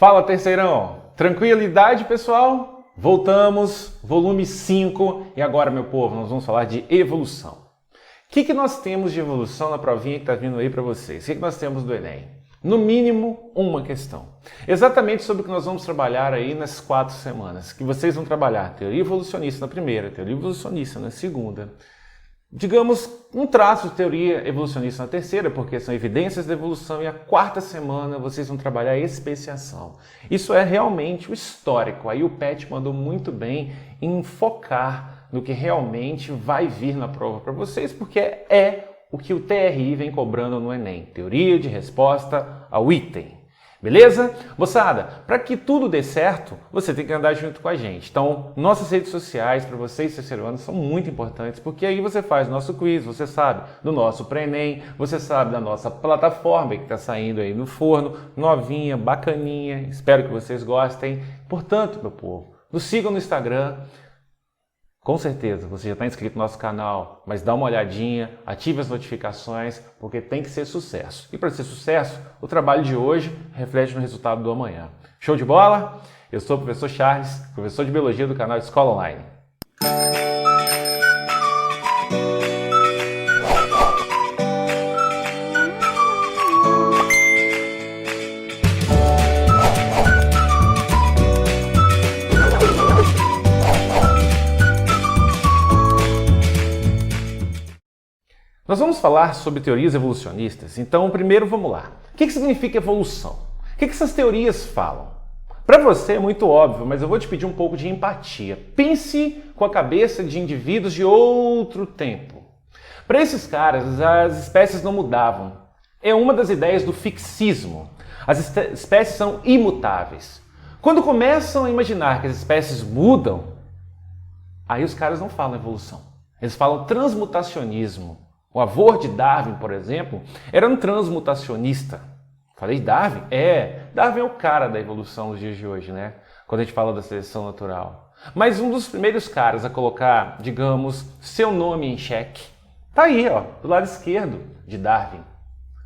Fala, terceirão! Tranquilidade, pessoal? Voltamos, volume 5, e agora, meu povo, nós vamos falar de evolução. O que nós temos de evolução na provinha que está vindo aí para vocês? O que nós temos do Enem? No mínimo, uma questão. Exatamente sobre o que nós vamos trabalhar aí nas 4 semanas, que vocês vão trabalhar teoria evolucionista na primeira, teoria evolucionista na segunda, digamos, um traço de teoria evolucionista na terceira, porque são evidências da evolução, e a 4ª semana vocês vão trabalhar a especiação. Isso é realmente o histórico. Aí o PET mandou muito bem em focar no que realmente vai vir na prova para vocês, porque é o que o TRI vem cobrando no Enem, teoria de resposta ao item. Beleza? Moçada, para que tudo dê certo, você tem que andar junto com a gente. Então, nossas redes sociais para vocês, terceiro ano, são muito importantes, porque aí você faz nosso quiz, você sabe do nosso pré-ENEM, você sabe da nossa plataforma que está saindo aí no forno, novinha, bacaninha, espero que vocês gostem. Portanto, meu povo, nos sigam no Instagram. Com certeza, você já está inscrito no nosso canal, mas dá uma olhadinha, ative as notificações, porque tem que ser sucesso. E para ser sucesso, o trabalho de hoje reflete no resultado do amanhã. Show de bola? Eu sou o professor Charles, professor de Biologia do canal Escola Online. Nós vamos falar sobre teorias evolucionistas, então primeiro vamos lá. O que significa evolução? O que essas teorias falam? Para você é muito óbvio, mas eu vou te pedir um pouco de empatia. Pense com a cabeça de indivíduos de outro tempo. Para esses caras, as espécies não mudavam. É uma das ideias do fixismo. As espécies são imutáveis. Quando começam a imaginar que as espécies mudam, aí os caras não falam evolução. Eles falam transmutacionismo. O avô de Darwin, por exemplo, era um transmutacionista. Falei Darwin? Darwin é o cara da evolução nos dias de hoje, né? Quando a gente fala da seleção natural. Mas um dos primeiros caras a colocar, digamos, seu nome em xeque, tá aí, ó, do lado esquerdo de Darwin.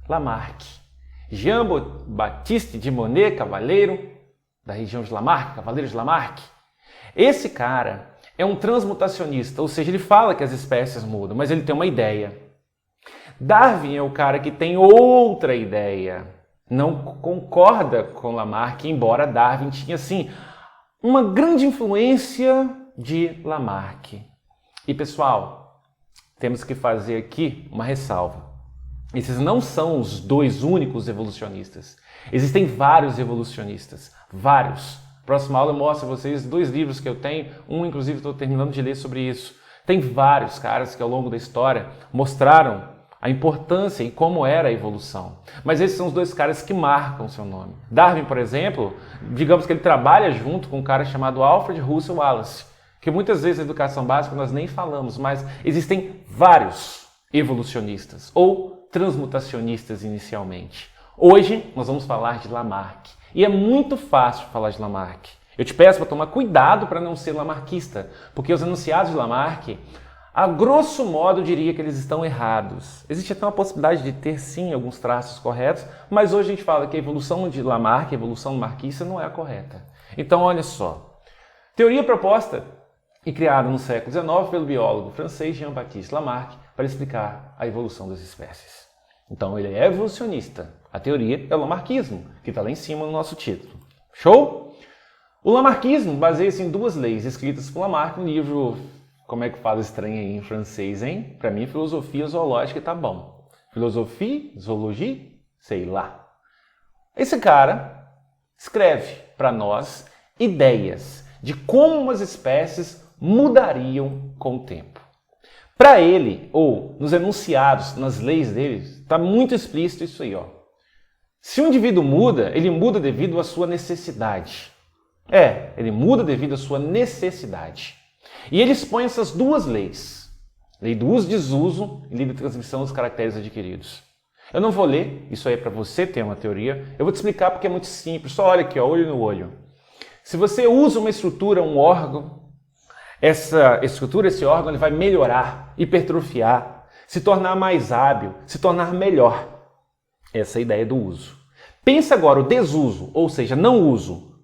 Lamarck. Jean-Baptiste de Monnet, cavaleiro da região de Lamarck, cavaleiro de Lamarck. Esse cara é um transmutacionista, ou seja, ele fala que as espécies mudam, mas ele tem uma ideia. Darwin é o cara que tem outra ideia, não concorda com Lamarck, embora Darwin tinha, sim, uma grande influência de Lamarck. E, pessoal, temos que fazer aqui uma ressalva. Esses não são os 2 únicos evolucionistas. Existem vários evolucionistas, vários. Próxima aula eu mostro a vocês 2 livros que eu tenho, um inclusive estou terminando de ler sobre isso. Tem vários caras que ao longo da história mostraram a importância e como era a evolução. Mas esses são os 2 caras que marcam seu nome. Darwin, por exemplo, digamos que ele trabalha junto com um cara chamado Alfred Russel Wallace, que muitas vezes na educação básica nós nem falamos, mas existem vários evolucionistas ou transmutacionistas inicialmente. Hoje nós vamos falar de Lamarck. E é muito fácil falar de Lamarck. Eu te peço para tomar cuidado para não ser lamarquista, porque os enunciados de Lamarck, a grosso modo, eu diria que eles estão errados. Existe até uma possibilidade de ter, sim, alguns traços corretos, mas hoje a gente fala que a evolução de Lamarck, a evolução marquista, não é a correta. Então, olha só. Teoria proposta e criada no século XIX pelo biólogo francês Jean-Baptiste Lamarck para explicar a evolução das espécies. Então, ele é evolucionista. A teoria é o lamarquismo, que está lá em cima no nosso título. Show? O lamarquismo baseia-se em 2 leis escritas por Lamarck no livro, como é que fala estranho aí em francês, hein? Para mim, filosofia zoológica tá bom. Filosofia, zoologia, sei lá. Esse cara escreve para nós ideias de como as espécies mudariam com o tempo. Para ele, ou nos enunciados, nas leis dele, está muito explícito isso aí, ó. Se um indivíduo muda, ele muda devido à sua necessidade. Ele muda devido à sua necessidade. E ele expõe essas 2 leis. Lei do uso e desuso e lei da transmissão dos caracteres adquiridos. Eu não vou ler, isso aí é para você ter uma teoria. Eu vou te explicar porque é muito simples. Só olha aqui, ó, olho no olho. Se você usa uma estrutura, um órgão, essa estrutura, esse órgão, ele vai melhorar, hipertrofiar, se tornar mais hábil, se tornar melhor. Essa é a ideia do uso. Pensa agora o desuso, ou seja, não uso,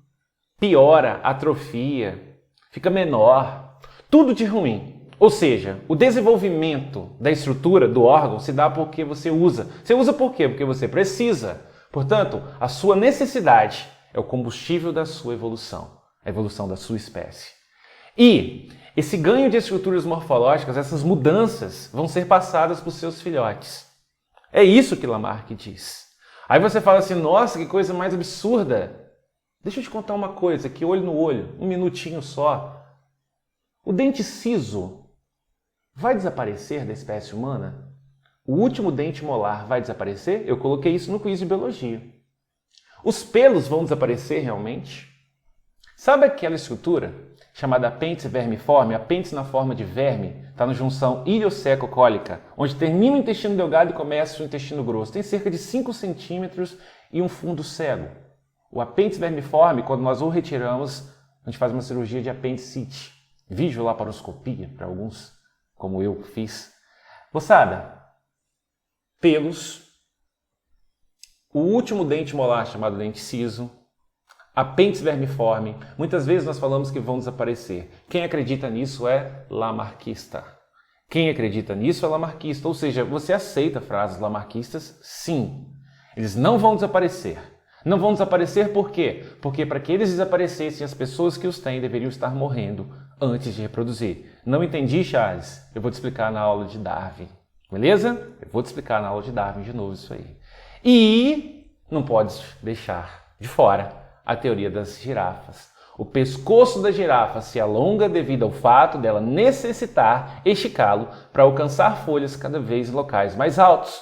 piora, atrofia, fica menor, tudo de ruim. Ou seja, o desenvolvimento da estrutura do órgão se dá porque você usa. Você usa por quê? Porque você precisa. Portanto, a sua necessidade é o combustível da sua evolução, a evolução da sua espécie. E esse ganho de estruturas morfológicas, essas mudanças, vão ser passadas para os seus filhotes. É isso que Lamarck diz. Aí você fala assim, nossa, que coisa mais absurda. Deixa eu te contar uma coisa aqui, olho no olho, um minutinho só. O dente ciso vai desaparecer da espécie humana? O último dente molar vai desaparecer? Eu coloquei isso no quiz de biologia. Os pelos vão desaparecer realmente? Sabe aquela estrutura chamada apêndice vermiforme, apêndice na forma de verme, está na junção ilioceco-cólica, onde termina o intestino delgado e começa o intestino grosso. Tem cerca de 5 centímetros e um fundo cego. O apêndice vermiforme, quando nós o retiramos, a gente faz uma cirurgia de apendicite. Videolaparoscopia, para alguns, como eu fiz. Moçada, pelos, o último dente molar chamado dente ciso, apêndice vermiforme, muitas vezes nós falamos que vão desaparecer. Quem acredita nisso é lamarquista. Quem acredita nisso é lamarquista, ou seja, você aceita frases lamarquistas? Sim. Eles não vão desaparecer. Não vão desaparecer por quê? Porque para que eles desaparecessem, as pessoas que os têm deveriam estar morrendo antes de reproduzir. Não entendi, Charles? Eu vou te explicar na aula de Darwin. Beleza? Eu vou te explicar na aula de Darwin de novo isso aí. E não pode deixar de fora a teoria das girafas. O pescoço da girafa se alonga devido ao fato dela necessitar esticá-lo para alcançar folhas cada vez em locais mais altos.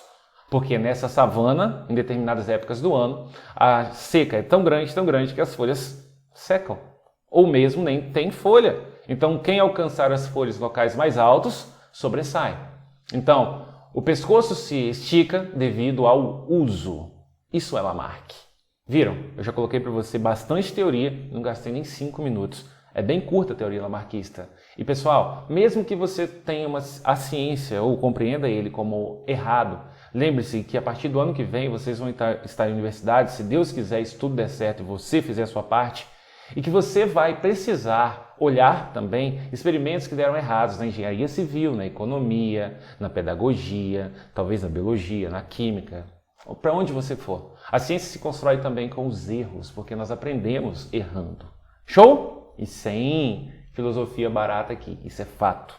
Porque nessa savana, em determinadas épocas do ano, a seca é tão grande que as folhas secam. Ou mesmo nem tem folha. Então, quem alcançar as folhas em locais mais altos, sobressai. Então, o pescoço se estica devido ao uso. Isso é Lamarck. Viram? Eu já coloquei para você bastante teoria, não gastei nem 5 minutos. É bem curta a teoria lamarquista. E pessoal, mesmo que você tenha a ciência ou compreenda ele como errado, lembre-se que a partir do ano que vem vocês vão estar em universidade, se Deus quiser, isso tudo der certo e você fizer a sua parte, e que você vai precisar olhar também experimentos que deram errados na engenharia civil, na economia, na pedagogia, talvez na biologia, na química, ou para onde você for. A ciência se constrói também com os erros, porque nós aprendemos errando. Show? E sem filosofia barata aqui, isso é fato.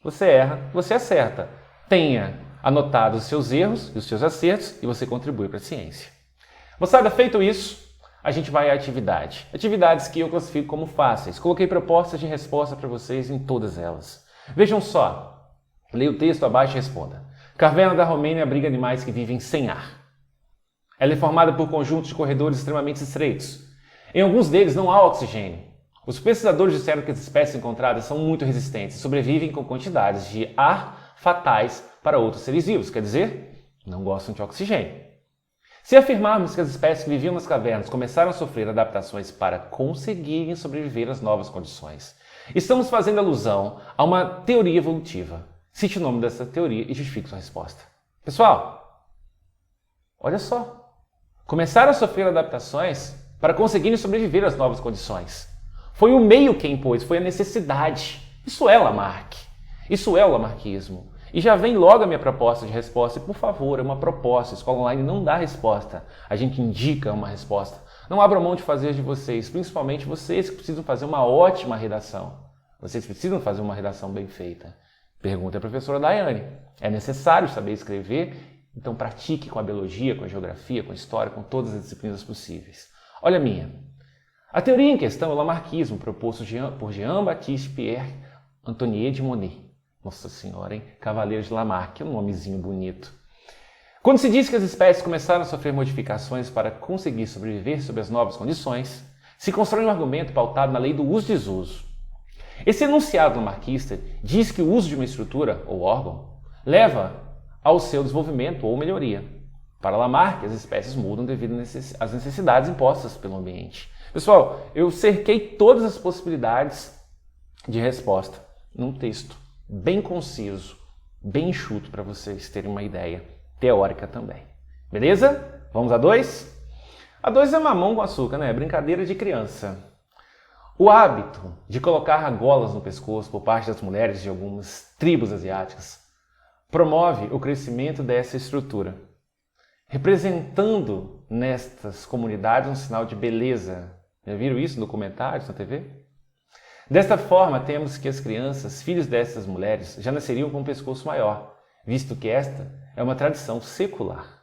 Você erra, você acerta. Tenha anotado os seus erros e os seus acertos e você contribui para a ciência. Moçada, feito isso, a gente vai à atividade. Atividades que eu classifico como fáceis. Coloquei propostas de resposta para vocês em todas elas. Vejam só. Leia o texto abaixo e responda. Caverna da Romênia abriga animais que vivem sem ar. Ela é formada por conjuntos de corredores extremamente estreitos. Em alguns deles não há oxigênio. Os pesquisadores disseram que as espécies encontradas são muito resistentes e sobrevivem com quantidades de ar fatais para outros seres vivos, quer dizer, não gostam de oxigênio. Se afirmarmos que as espécies que viviam nas cavernas começaram a sofrer adaptações para conseguirem sobreviver às novas condições, estamos fazendo alusão a uma teoria evolutiva. Cite o nome dessa teoria e justifique sua resposta. Pessoal, olha só. Começaram a sofrer adaptações para conseguirem sobreviver às novas condições. Foi o meio que impôs, foi a necessidade. Isso é Lamarck. Isso é o lamarquismo. E já vem logo a minha proposta de resposta. E, por favor, é uma proposta. A escola online não dá resposta. A gente indica uma resposta. Não abra mão de fazer de vocês, principalmente vocês que precisam fazer uma ótima redação. Vocês precisam fazer uma redação bem feita. Pergunta à professora Daiane. É necessário saber escrever? Então pratique com a biologia, com a geografia, com a história, com todas as disciplinas possíveis. Olha a minha. A teoria em questão é o lamarquismo, proposto por Jean-Baptiste Pierre Antonier de Monet. Nossa Senhora, hein? Cavaleiro de Lamarck, um nomezinho bonito. Quando se diz que as espécies começaram a sofrer modificações para conseguir sobreviver sob as novas condições, se constrói um argumento pautado na lei do uso e desuso. Esse enunciado lamarquista diz que o uso de uma estrutura ou órgão leva ao seu desenvolvimento ou melhoria. Para Lamarck, as espécies mudam devido às necessidades impostas pelo ambiente. Pessoal, eu cerquei todas as possibilidades de resposta num texto bem conciso, bem enxuto para vocês terem uma ideia teórica também. Beleza? Vamos a 2? A 2 é mamão com açúcar, né? Brincadeira de criança. O hábito de colocar argolas no pescoço por parte das mulheres de algumas tribos asiáticas promove o crescimento dessa estrutura, representando nestas comunidades um sinal de beleza. Já viram isso no documentários na TV? Desta forma, temos que as crianças, filhos dessas mulheres, já nasceriam com um pescoço maior, visto que esta é uma tradição secular.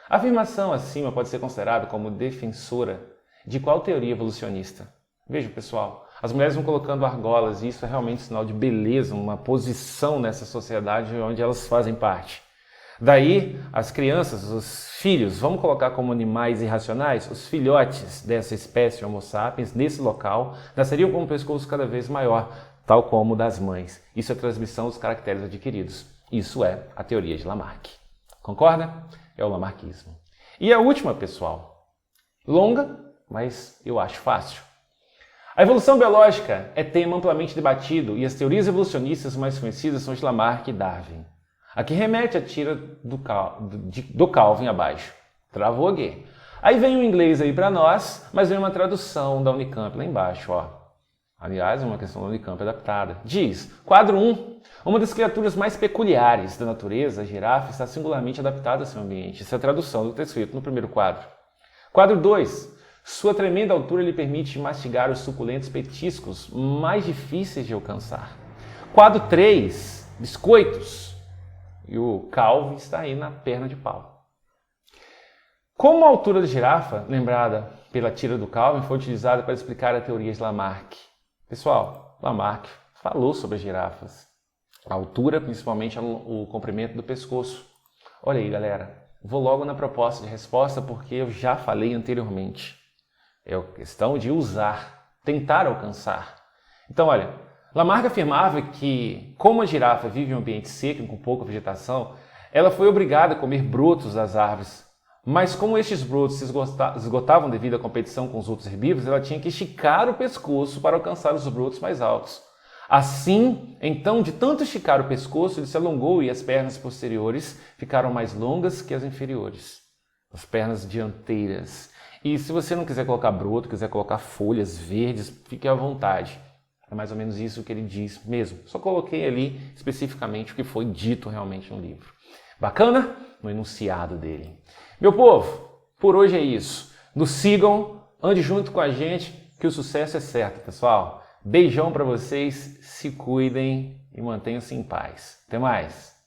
A afirmação acima pode ser considerada como defensora de qual teoria evolucionista? Veja, pessoal, as mulheres vão colocando argolas e isso é realmente sinal de beleza, uma posição nessa sociedade onde elas fazem parte. Daí, as crianças, os filhos, vamos colocar como animais irracionais, os filhotes dessa espécie Homo sapiens, nesse local, nasceriam com um pescoço cada vez maior, tal como o das mães. Isso é a transmissão dos caracteres adquiridos. Isso é a teoria de Lamarck. Concorda? É o lamarckismo. E a última, pessoal, longa, mas eu acho fácil. A evolução biológica é tema amplamente debatido e as teorias evolucionistas mais conhecidas são de Lamarck e Darwin. A que remete a tira do Calvin abaixo. Travou aqui. Aí vem o inglês aí para nós, mas vem uma tradução da Unicamp lá embaixo, ó. Aliás, é uma questão da Unicamp adaptada. Diz, quadro 1. Uma das criaturas mais peculiares da natureza, a girafa, está singularmente adaptada ao seu ambiente. Essa é a tradução do que está escrito no primeiro quadro. Quadro 2. Sua tremenda altura lhe permite mastigar os suculentos petiscos mais difíceis de alcançar. Quadro 3. Biscoitos. E o Calvin está aí na perna de pau. Como a altura da girafa, lembrada pela tira do Calvin, foi utilizada para explicar a teoria de Lamarck. Pessoal, Lamarck falou sobre as girafas. A altura, principalmente o comprimento do pescoço. Olha aí, galera. Vou logo na proposta de resposta porque eu já falei anteriormente. É a questão de usar, tentar alcançar. Então, olha, Lamarck afirmava que, como a girafa vive em um ambiente seco, com pouca vegetação, ela foi obrigada a comer brotos das árvores. Mas como estes brotos se esgotavam devido à competição com os outros herbívoros, ela tinha que esticar o pescoço para alcançar os brotos mais altos. Assim, então, de tanto esticar o pescoço, ele se alongou e as pernas posteriores ficaram mais longas que as inferiores. As pernas dianteiras. E se você não quiser colocar broto, quiser colocar folhas verdes, fique à vontade. É mais ou menos isso que ele diz mesmo. Só coloquei ali especificamente o que foi dito realmente no livro. Bacana? No enunciado dele. Meu povo, por hoje é isso. Nos sigam, ande junto com a gente, que o sucesso é certo, pessoal. Beijão para vocês, se cuidem e mantenham-se em paz. Até mais!